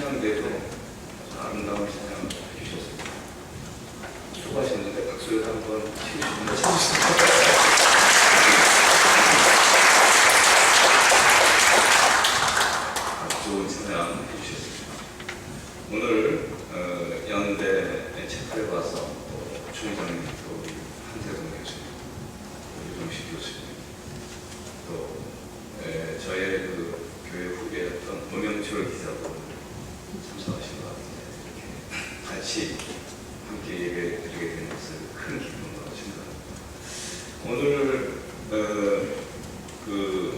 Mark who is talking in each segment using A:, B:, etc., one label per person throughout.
A: 찬양대도 아름다운 찬양을 해주셨습니다. 수고하셨는데 박수를 한번 치주시면 참으십니다. 좋은 찬양 해주셨습니다. 오늘 연대 체크를 봐서 총장님 또 한세동 교수님, 유정식 교수님, 또 저의 그 교회 후배였던 문영철 기자도 참석하신 것 같은데 이렇게 같이 함께 예배 드리게 된 것을 큰 기쁨으로 생각합니다. 오늘 그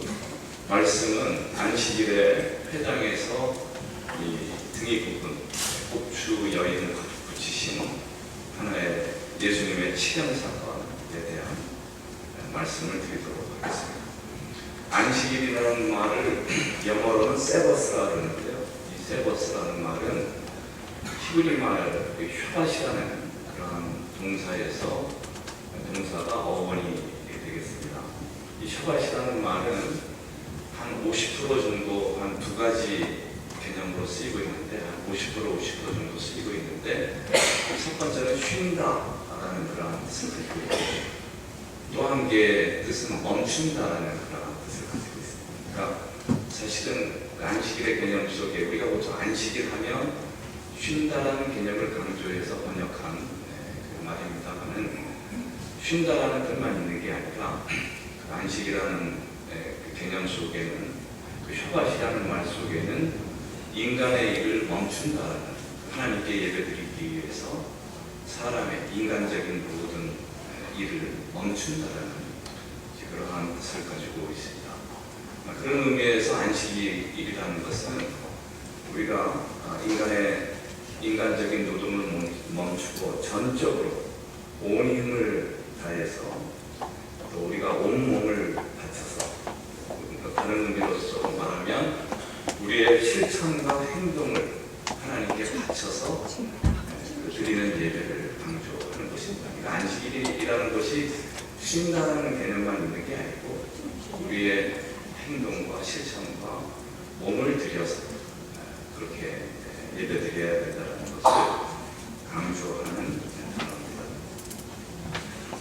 A: 말씀은 안식일에 회당에서 이 등이 굽은 고추 여인을 붙이신 하나의 예수님의 치령 사건에 대한 말씀을 드리도록 하겠습니다. 안식일이라는 말을 영어로는 세버스라 그러는데요. 이 세버스라는 말은 히브리 말 슈바시라는 그런 동사가 어원이 되겠습니다. 이 슈바시라는 말은 한 50% 정도 한 두 가지 개념으로 쓰이고 있는데 한 50% 정도 쓰이고 있는데 첫 번째는 쉰다라는 그런 뜻을 가지고 있고 또 한 개의 뜻은 멈춘다라는 그런 뜻을 가지고 있습니다. 그러니까 사실은 안식일의 개념 속에 우리가 보통 안식일 하면 쉰다라는 개념을 강조해서 번역한 그 말입니다만은 쉰다라는 뜻만 있는 게 아니라 그 안식이라는 그 개념 속에는 그 슈바시라는 말 속에는 인간의 일을 멈춘다라는 하나님께 예배드리기 위해서 사람의 인간적인 모든 일을 멈춘다라는 그러한 뜻을 가지고 있습니다. 그런 의미에서 안식일이라는 것은 우리가 인간적인 노동을 멈추고 전적으로 온 힘을 다해서 또 우리가 온 몸을 바쳐서 다른 의미로서 말하면 우리의 실천과 행동을 하나님께 바쳐서 드리는 예배를 강조하는 것입니다. 그러니까 안식일이라는 것이 쉰다는 개념만 있는 게 아니고 우리의 행동과 실천과 몸을 들여서 그렇게 예배드려야 된다는 것을 강조하는 단어입니다.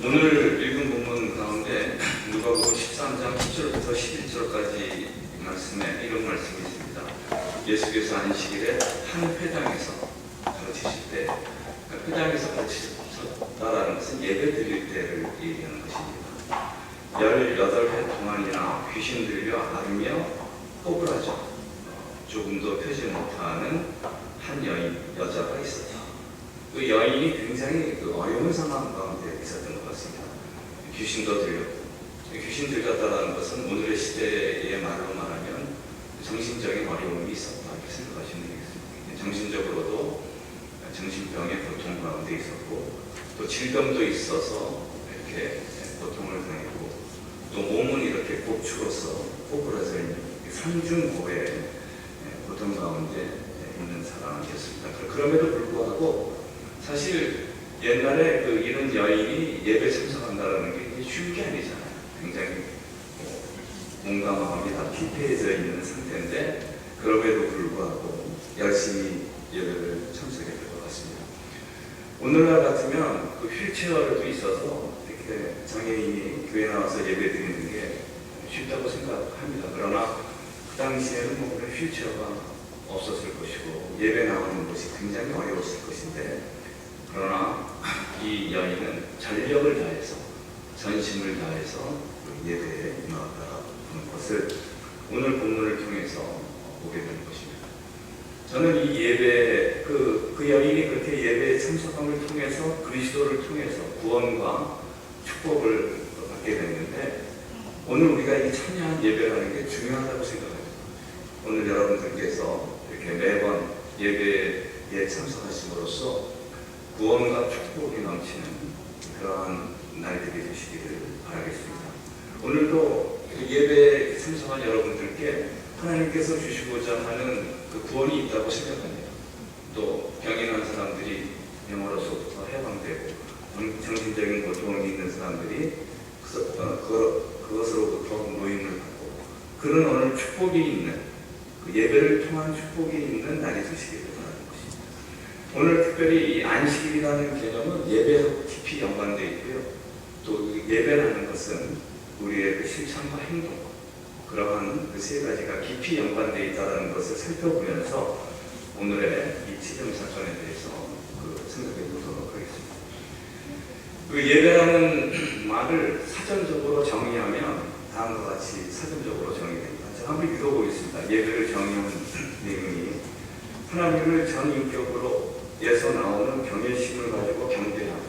A: 오늘 읽은 본문 가운데 누가복음 13장 10절부터 11절까지 말씀에 이런 말씀이 있습니다. 예수께서 안식일에 한 회당에서 가르치실 때 회당에서 가르치셨다라는 것은 예배 드릴 때를 얘기하는 것입니다. 18회 동안이나 귀신 들려 앓으며 꼬부라져 조금도 펴지 못하는 한 여자가 있었다. 그 여인이 굉장히 어려운 상황 가운데 있었던 것 같습니다. 귀신도 들렸고 귀신 들렸다는 것은 오늘의 시대의 말로 말하면 정신적인 어려움이 있었다 이렇게 생각하시면 되겠습니다. 정신적으로도 정신병의 고통 가운데 있었고 또 질병도 있어서 이렇게 고통을 당했고 또 몸은 이렇게 곡추로서 꼬부라져 있는 삼중고의 고통 가운데 있는 사람이었습니다. 그럼에도 불구하고 사실 옛날에 이런 여인이 예배 참석한다는 게 쉬운 게 아니잖아요. 굉장히 몸과 마음이 다 피폐해져 있는 상태인데 그럼에도 불구하고 열심히 예배를 참석했던 것 같습니다. 오늘날 같으면 휠체어도 있어서 이렇게 장애인이 교회 나와서 예배 드리는 게 쉽다고 생각합니다. 그러나 그 당시에는 그런 휠체어가 없었을 것이고 예배 나오는 것이 굉장히 어려웠을 것인데 그러나 이 여인은 전력을 다해서 전심을 다해서 예배에 임하다는 것을 오늘 본문을 통해서 보게 되는 것입니다. 저는 이 예배, 그 여인이 그렇게 예배에 참석함을 통해서 그리스도를 통해서 구원과 축복을 받게 됐는데 오늘 우리가 이 참여한 예배라는 게 중요하다고 생각합니다. 오늘 여러분들께서 이렇게 매번 예배에 참석하심으로써 구원과 축복이 넘치는 그러한 날들이 되시기를 바라겠습니다. 오늘도 예배에 참석한 여러분들께 하나님께서 주시고자 하는 그 구원이 있다고 생각합니다. 또 병인한 사람들이 병으로서부터 해방되고 정신적인 고통이 있는 사람들이 그것으로부터 노임을 받고 그런 오늘 축복이 있는 그 예배를 통한 축복이 있는 날이 되시기를 바라는 것입니다. 오늘 특별히 이 안식일이라는 개념은 예배하고 깊이 연관되어 있고요. 또 예배라는 것은 우리의 그 실천과 행동, 그러한 그 세 가지가 깊이 연관되어 있다는 것을 살펴보면서 오늘의 이 치정 사건에 대해서 생각해 보도록 하겠습니다. 그 예배라는 말을 사전적으로 정의하면 다음과 같이 사전적으로 정의됩니다. 제가 한번 읽어보겠습니다. 예배를 정의하는 내용이 하나님을 전인격으로 에서 나오는 경외심을 가지고 경배하며,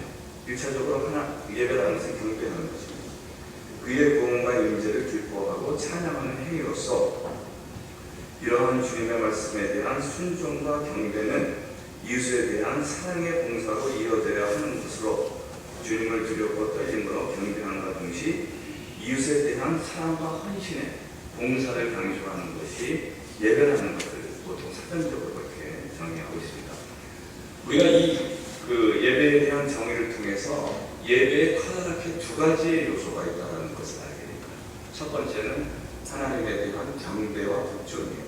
A: 1차적으로 예배라는 것은 경배하는 것입니다. 그의 구원과 임재를 기뻐하고 찬양하는 행위로서 이러한 주님의 말씀에 대한 순종과 경배는 이웃에 대한 사랑의 봉사로 이어져야 하는 것으로 주님을 두렵고 떨림으로 경배함과 동시에 이웃에 대한 사랑과 헌신의 봉사를 강조하는 것이 예배라는 것을 보통 사전적으로 그렇게 정의하고 있습니다. 우리가 이 예배에 대한 정의를 통해서 예배에 커다랗게 두 가지의 요소가 있다는 것을 알게 됩니다. 첫 번째는 하나님에 대한 경배와 복종이에요.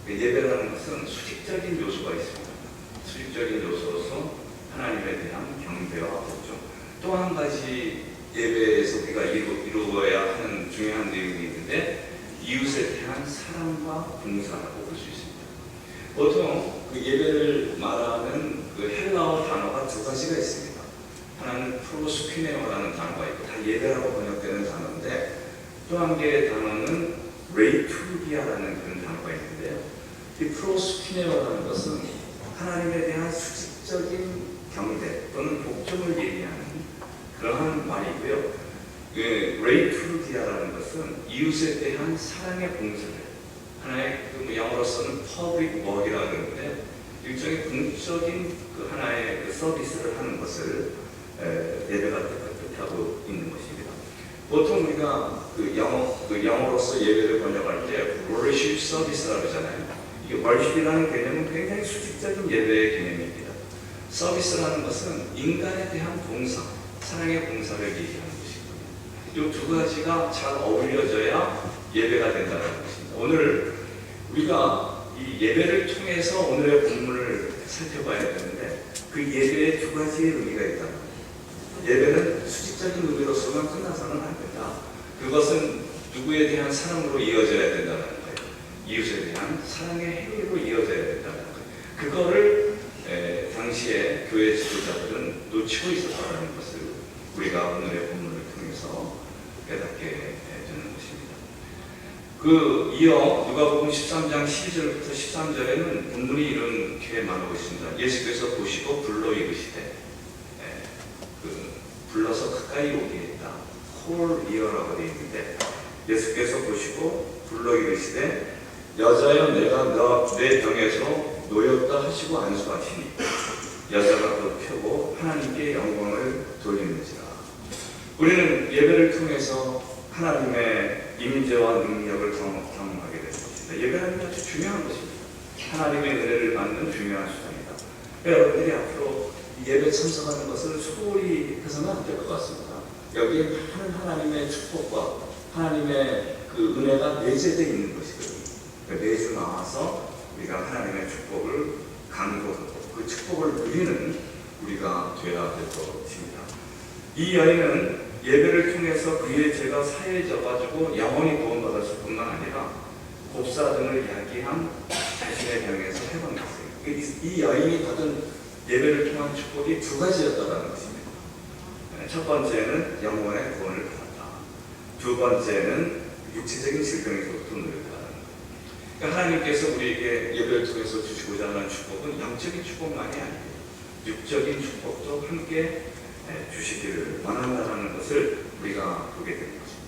A: 예배라는 것은 수직적인 요소가 있습니다. 수직적인 요소로서 하나님에 대한 경배와 복종. 또 한 가지 예배에서 우리가 이루어야 하는 중요한 내용이 있는데 이웃에 대한 사랑과 봉사라고 볼 수 있습니다. 보통 그 예배를 말하는 그 헬라어 단어가 두 가지가 있습니다. 하나는 프로스퀴네어라는 단어가 있고 다 예배라고 번역되는 단어인데, 또 한 개의 단어는 레이투르기아라는 그런 단어가 있는데요. 이 프로스퀴네어라는 것은 하나님에 대한 수직적인 경배 또는 복종을 얘기하는 그러한 말이고요. 레이투르기아라는 것은 이웃에 대한 사랑의 봉사를, 하나의 영어로서는 public work이라고 하는데 일종의 공적인 하나의 서비스를 하는 것을 예배가 뜻하고 있는 것입니다. 보통 우리가 영어로서 예배를 번역할 때 worship service라고 하잖아요. 이게 worship이라는 개념은 굉장히 수직적인 예배의 개념입니다. 서비스라는 것은 인간에 대한 봉사, 사랑의 봉사를 얘기하는 것이거든요. 이 두 가지가 잘 어울려져야 예배가 된다는 것입니다. 오늘 우리가 이 예배를 통해서 오늘의 본문을 살펴봐야 되는데 그 예배에 두 가지의 의미가 있다는 거예요. 예배는 수직적인 의미로서만 끝나서는 안 된다. 그것은 누구에 대한 사랑으로 이어져야 된다는 거예요. 이웃에 대한 사랑의 행위로 이어져야 된다는 거예요. 그거를 당시에 교회 지도자들은 놓치고 있었다는 것을 우리가 오늘의 본문을 통해서 깨닫게 되는 것입니다. 이어 누가복음 13장 12절부터 13절에는 본문이 이렇게 말하고 있습니다. 예수께서 보시고 불러 이르시되, 불러서 가까이 오게 했다. call near라고 되어 있는데, 예수께서 보시고 불러 이르시되 여자여 내가 내 병에서 놓였다 하시고 안수하시니 여자가 또 펴고 하나님께 영광을 돌리는지라. 우리는 예배를 통해서 하나님의 임재와 능력을 경험하게 되는 것입니다. 예배라는 게 아주 중요한 것입니다. 하나님의 은혜를 받는 중요한 수단이다. 여러분들이 앞으로 예배 참석하는 것을 소홀히 해서는 안 될 것 같습니다. 여기에 많은 하나님의 축복과 하나님의 그 은혜가 내재되어 있는 것이거든요. 매주 나와서 우리가 하나님의 축복을 간구하고 그 축복을 누리는 우리가 되어야 될 것입니다. 이 여인은 예배를 통해서 그의 죄가 사해져가지고 영원히 구원받았을 뿐만 아니라 곱사 등을 야기한 자신의 병에서 해방됐어요. 이 여인이 받은 예배를 통한 축복이 두 가지였다는 것입니다. 첫 번째는 영원의 구원을 받았다. 두 번째는 육체적인 질병에서부터 누렸다는 거예요. 그러니까 하나님께서 우리에게 예배를 통해서 주시고자 하는 축복은 영적인 축복만이 아니에요. 육적인 축복도 함께 주시기를 원한다는 것을 우리가 보게 되는 것입니다.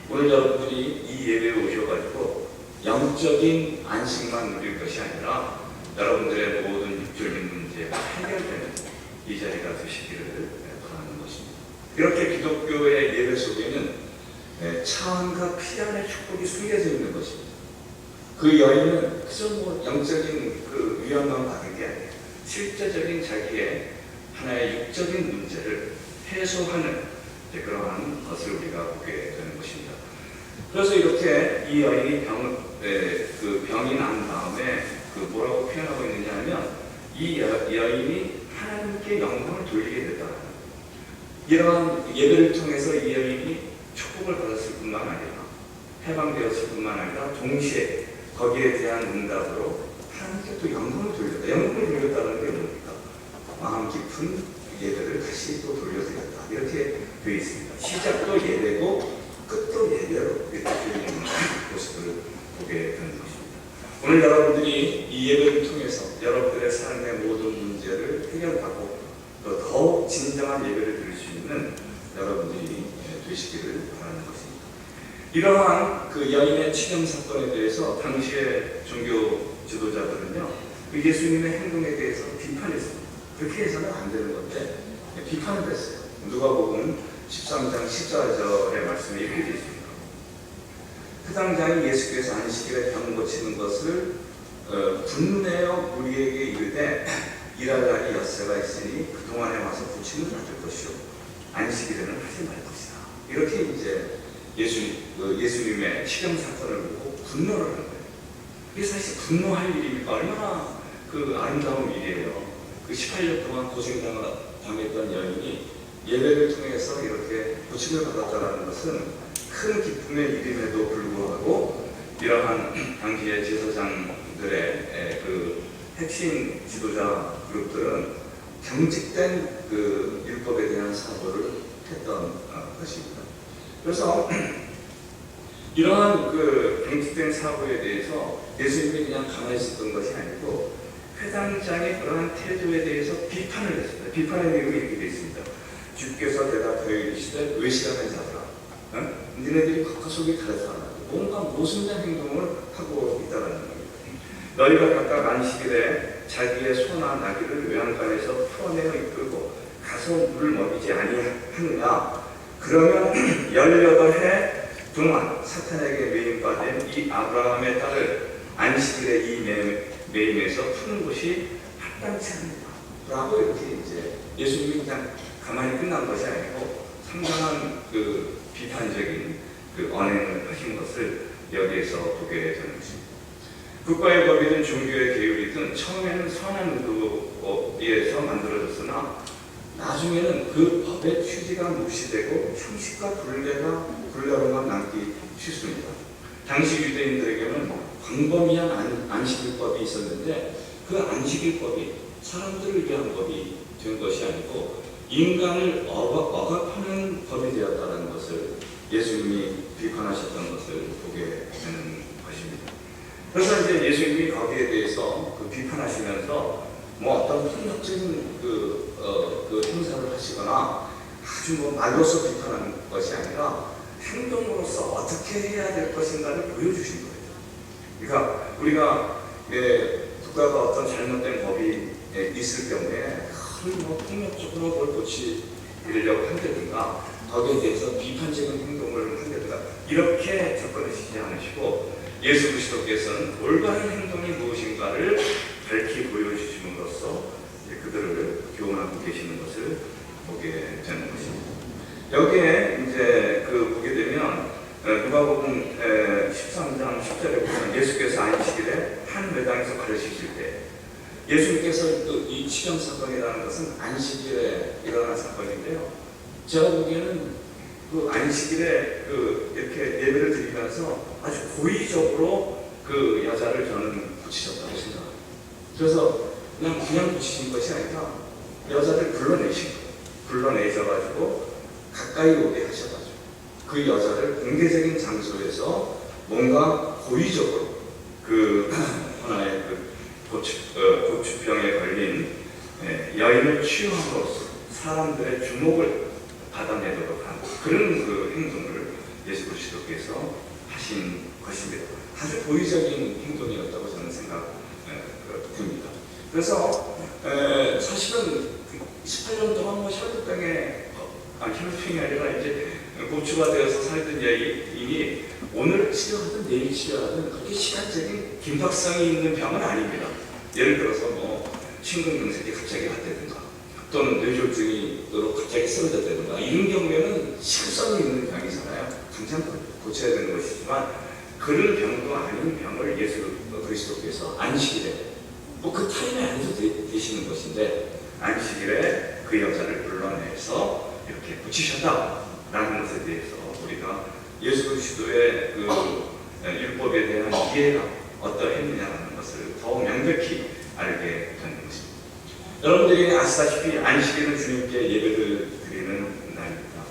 A: 오늘 여러분들이 이 예배에 오셔가지고 영적인 안식만 누릴 것이 아니라 여러분들의 모든 육적인 문제가 해결되는 이 자리가 되시기를 바라는 것입니다. 이렇게 기독교의 예배 속에는 차원과 피안의 축복이 숨겨져 있는 것입니다. 그 여인은 그저 영적인 그 위안만 받은 게 아니에요. 실제적인 자기의 하나의 육적인 문제를 해소하는 그러한 것을 우리가 보게 되는 것입니다. 그래서 이렇게 이 여인이 병이 난 다음에 뭐라고 표현하고 있느냐 하면 이 여인이 하나님께 영광을 돌리게 됐다. 이러한 예배를 통해서 이 여인이 축복을 받았을 뿐만 아니라 해방되었을 뿐만 아니라 동시에 거기에 대한 응답으로 하나님께 또 영광을 돌렸다. 영광을 돌렸다는 게 뭡니까? 마음 깊은 예배를 다시 또 돌려드렸다. 이렇게 되어 있습니다. 시작도 예배고 끝도 예배로 이렇게 되는 모습을 보게 되는 것입니다. 오늘 여러분들이 이 예배를 통해서 여러분들의 삶의 모든 문제를 해결하고 또 더욱 진정한 예배를 드릴 수 있는 여러분들이 되시기를 바라는 것입니다. 이러한 그 여인의 치명 사건에 대해서 당시의 종교 지도자들은요, 예수님의 행동에 대해서 비판했습니다. 그렇게 해서는 안 되는 건데 비판을 했어요. 누가복음 13장 14절의 말씀이 이렇게 되어 있습니다. 회당장이 예수께서 안식일에 병 고치는 것을 분내어 무리에게 이르되 일할 날이 엿새가 있으니 그동안에 와서 고침을 받을 것이요 안식일에는 하지 말 것이다. 이렇게 이제 예수님의 치명 사건을 보고 분노를 한 거예요. 이게 사실 분노할 일입니까? 얼마나 아름다운 일이에요. 18년 동안 고생당했던 여인이 예배를 통해서 이렇게 고침을 받았다는 것은 큰 기쁨의 일임에도 불구하고 이러한 당시의 제사장들의 핵심 지도자 그룹들은 경직된 율법에 대한 사고를 했던 것입니다. 그래서 이러한 경직된 사고에 대해서 예수님이 그냥 가만히 있었던 것이 아니고 회당장의 그러한 태도에 대해서 비판을 했습니다. 비판의 내용이 이렇게 되어 있습니다. 주께서 대답하여 이르시되 외식하는 자들아, 너희들이 겉과 속이 다르다. 뭔가 모순된 행동을 하고 있다는 겁니다. 너희가 각각 안식일에 자기의 소나 나귀를 외양간에서 풀어내어 이끌고 가서 물을 먹이지 아니하느냐? 그러면 18해 동안 사탄에게 매임받은 이 아브라함의 딸을 안식일에 이 매임에서 푸는 것이 합당치 않는다. 라고 이렇게 이제 예수님이 그냥 가만히 끝난 것이 아니고 상당한 비판적인 언행을 하신 것을 여기에서 보게 되는 것입니다. 국가의 법이든 종교의 계율이든 처음에는 선한 의도에서 만들어졌으나 나중에는 그 법의 취지가 무시되고 형식과 굴레로만 남기 쉽습니다. 당시 유대인들에게는 광범위한 안식일법이 있었는데 그 안식일법이 사람들을 위한 법이 된 것이 아니고 인간을 억압하는 법이 되었다는 것을 예수님이 비판하셨던 것을 보게 되는 것입니다. 그래서 이제 예수님이 거기에 대해서 비판하시면서 어떤 폭력적인 행사를 하시거나 아주 말로서 비판하는 것이 아니라 행동으로서 어떻게 해야 될 것인가를 보여주신 거예요. 그러니까 우리가 국가가 어떤 잘못된 법이 있을 경우에 폭력적으로 뭘 고치려고 한다든가 거기에 대해서 비판적인 행동을 한다든가 이렇게 접근하시지 않으시고 예수 그리스도께서는 올바른 행동이 무엇인가를 밝히 보여주심으로써 그들을 교훈하고 계시는 것을 보게 되는 것입니다. 여기에 이제 보게 되면 누가복음 13장 10절에 보면 예수께서 안식일에 한 회당에서 가르치실 때 예수님께서 이 치명 사건이라는 것은 안식일에 일어난 사건인데요. 제가 보기에는 안식일에 이렇게 예배를 드리면서 아주 고의적으로 여자를 저는 고치셨다고 생각합니다. 그래서 그냥 고치신 것이 아니라 여자를 불러내신 거예요. 불러내셔가지고 가까이 오게 하셔가지고 그 여자를 공개적인 장소에서 뭔가 고의적으로 하나의 고추병에 걸린 여인을 치유함으로써 사람들의 주목을 받아내도록 하는 그런 행동을 예수 그리스도께서 하신 것입니다. 아주 고의적인 행동이었다고 저는 생각됩니다. 그래서 사실은 18년 동안 혈병이 아니라 이제 고추가 되어서 살던 여인이 오늘 치료하든 내일 치료하든 그렇게 시간적인 긴박성이 있는 병은 아닙니다. 예를 들어서 심근경색이 갑자기 왔다든가 또는 뇌졸중으로 갑자기 쓰러졌다든가 이런 경우에는 실성이 있는 병이잖아요. 당장 고쳐야 되는 것이지만 그런 병도 아닌 병을 예수 그리스도께서 안식일에 그 타임에 안에서 되시는 것인데 안식일에 그 여자를 불러내서 이렇게 고치셨다라는 것에 대해서 우리가 예수 그리스도의 그 율법에 대한 이해가 어떠했느냐는 것을 더 명백히 알게 되는 것입니다. 여러분들이 아시다시피 안식일은 주님께 예배를 드리는 날입니다.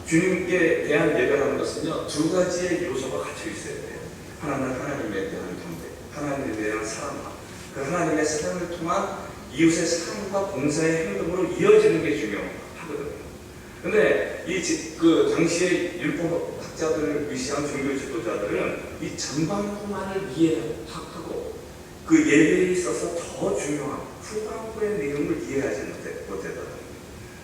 A: 주님께 대한 예배라는 것은요, 두 가지의 요소가 갖춰 있어야 돼요. 하나는 하나님에 대한 경배, 하나님에 대한 사랑과 그 하나님의 사랑을 통한 이웃의 사랑과 봉사의 행동으로 이어지는 게 중요하거든요. 근데 그 당시의 율법학자들을 위시한 종교 지도자들은 이 전반부만을 이해하고 그 예배에 있어서 더 중요한 후반부의 내용을 이해하지 못했다.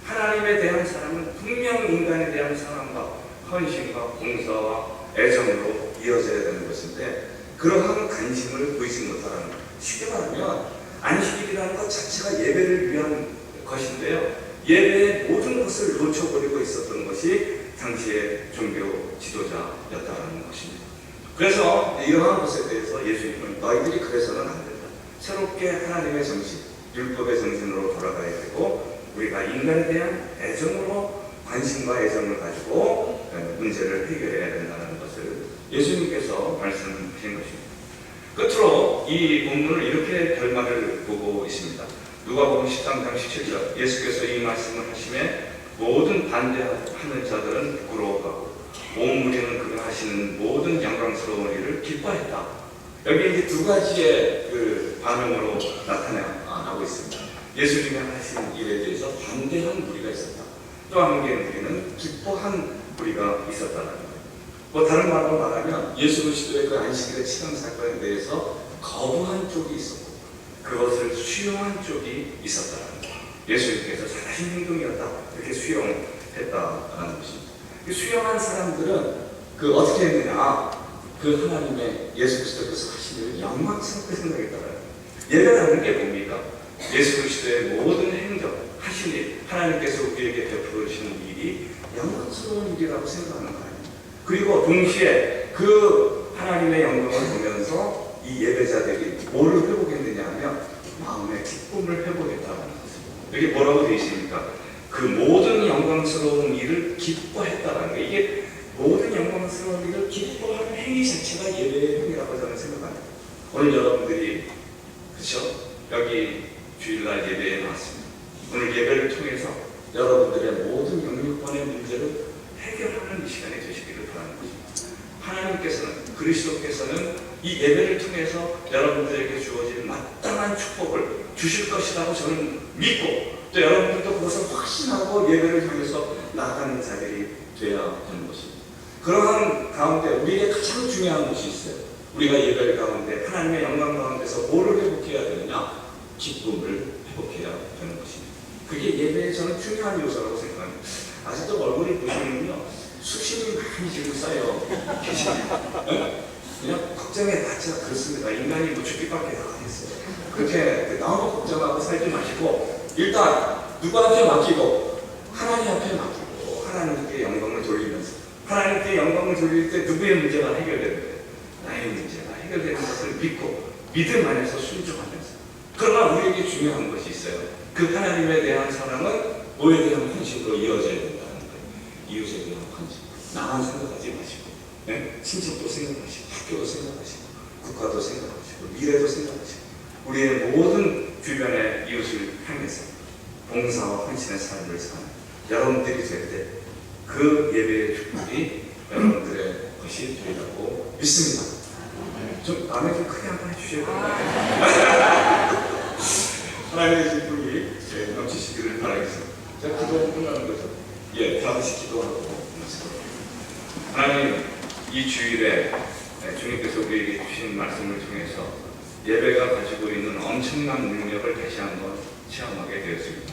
A: 하나님에 대한 사랑은 분명 인간에 대한 사랑과 헌신과 봉사와 애정으로 이어져야 되는 것인데 그러한 관심을 보이지 못하는, 쉽게 말하면 안식일이라는 것 자체가 예배를 위한 것인데요, 예배의 모든 것을 놓쳐버리고 있었던 것이 당시의 종교 지도자였다는 것입니다. 그래서 이러한 것에 대해서 예수님은 너희들이 그래서는 안 된다. 새롭게 하나님의 정신, 율법의 정신으로 돌아가야 되고 우리가 인간에 대한 애정으로 관심과 애정을 가지고 문제를 해결해야 된다는 것을 예수님께서 말씀하신 것입니다. 끝으로 이 본문을 이렇게 결말을 보고 있습니다. 누가복음 13장 17절 예수께서 이 말씀을 하시매 모든 반대하는 자들은 부끄러워하고 온 무리는 그가 하시는 모든 영광스러운 일을 기뻐했다. 여기 이제 두 가지의 그 반응으로 나타나고 있습니다. 예수님이 하신 일에 대해서 반대한 무리가 있었다. 또 한 개의 무리는 기뻐한 무리가 있었다는 거예요. 다른 말로 말하면 예수 그리스도의 그 안식일의 치명 사건에 대해서 거부한 쪽이 있었고 그것을 수용한 쪽이 있었다는 거예요. 예수님께서 잘하신 행동이었다 이렇게 수용했다는 것입니다. 수용한 사람들은 그 어떻게 했느냐, 그 하나님의 예수 그리스도께서 하신 일을 영광스럽게 생각했다는 거예요. 예배라는 게 뭡니까? 예수 그리스도의 모든 행정, 하신 일, 하나님께서 우리에게 베풀어 주시는 일이 영광스러운 일이라고 생각하는 거예요. 그리고 동시에 그 하나님의 영광을 보면서 이 예배자들이 뭐를 회복했느냐 하면 마음의 기쁨을 회복했다는 것입니다. 여기 뭐라고 되어 있습니까? 그 모든 영광스러운 일을 기뻐했다는 거예요. 이게 모든 영광스러운 일을 기뻐하는 행위 자체가 예배의 행위라고 저는 생각합니다. 오늘 여러분들이 그렇죠? 여기 주일날 예배에 나왔습니다. 오늘 예배를 통해서 여러분들의 모든 영육번의 문제를 해결하는 이 시간이 되시기를 바라는 것입니다. 하나님께서는, 그리스도께서는 이 예배를 통해서 여러분들에게 주어진 마땅한 축복을 주실 것이라고 저는 믿고 또 여러분들도 그것을 확신하고 예배를 향해서 나아가는 자들이 되어야 하는 것입니다. 그러한 가운데 우리에게 가장 중요한 것이 있어요. 우리가 예배 가운데 하나님의 영광 가운데서 뭐를 회복해야 되느냐? 기쁨을 회복해야 되는 것입니다. 그게 예배의 저는 중요한 요소라고 생각합니다. 아직도 얼굴을 보시면요, 수심이 많이 지금 쌓여 계십니다. 그냥 걱정해봤자 그렇습니다. 인간이 뭐 죽기밖에 안 했어요. 그렇게 너무 걱정하고 살지 마시고 일단 누구한테 맡기고 하나님 앞에 맡기고 하나님께 영광을 돌리면서, 하나님께 영광을 돌릴 때 누구의 문제가 해결되는데 나의 문제가 해결되는 것을 믿고 믿음 안에서 순종하면서. 그러나 우리에게 중요한 것이 있어요. 그 하나님에 대한 사랑은 뭐에 대한 헌신으로 이어져야 된다는 거예요. 이웃에 대한 헌신. 나만 생각하지 마시고, 네? 친척도 생각하시고, 학교도 생각하시고, 국가도 생각하시고, 미래도 생각하시고, 우리의 모든 주변의 이웃을 향해서 봉사와 헌신의 삶을 사는 여러분들이 될 때 그 예배의 축복이 여러분들의 것이 되리라고 믿습니다. 좀 마음에 좀 크게 한번 해주셔야 됩니다. 하나님의 기쁨이 넘치시기를 바라겠습니다. 제가 기도하고 끝나는 거죠? 예, 다 같이 기도하고 하나님, 이 주일에 주님께서 우리에게 주신 말씀을 통해서 예배가 가지고 있는 엄청난 능력을 다시 한번 체험하게 되었습니다.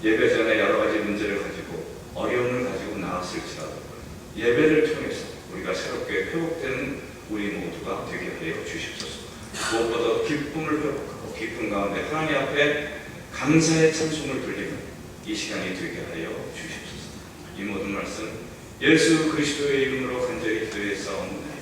A: 예배 전에 여러 가지 문제를 가지고 어려움을 가지고 나왔을지라도 예배를 통해서 우리가 새롭게 회복되는 우리 모두가 되게 하여 주십소서. 무엇보다 기쁨을 회복하고 기쁨 가운데 하나님 앞에 감사의 찬송을 돌리며 이 시간이 되게 하여 주십소서. 이 모든 말씀 예수 그리스도의 이름으로 간절히 기도해 싸웁니다.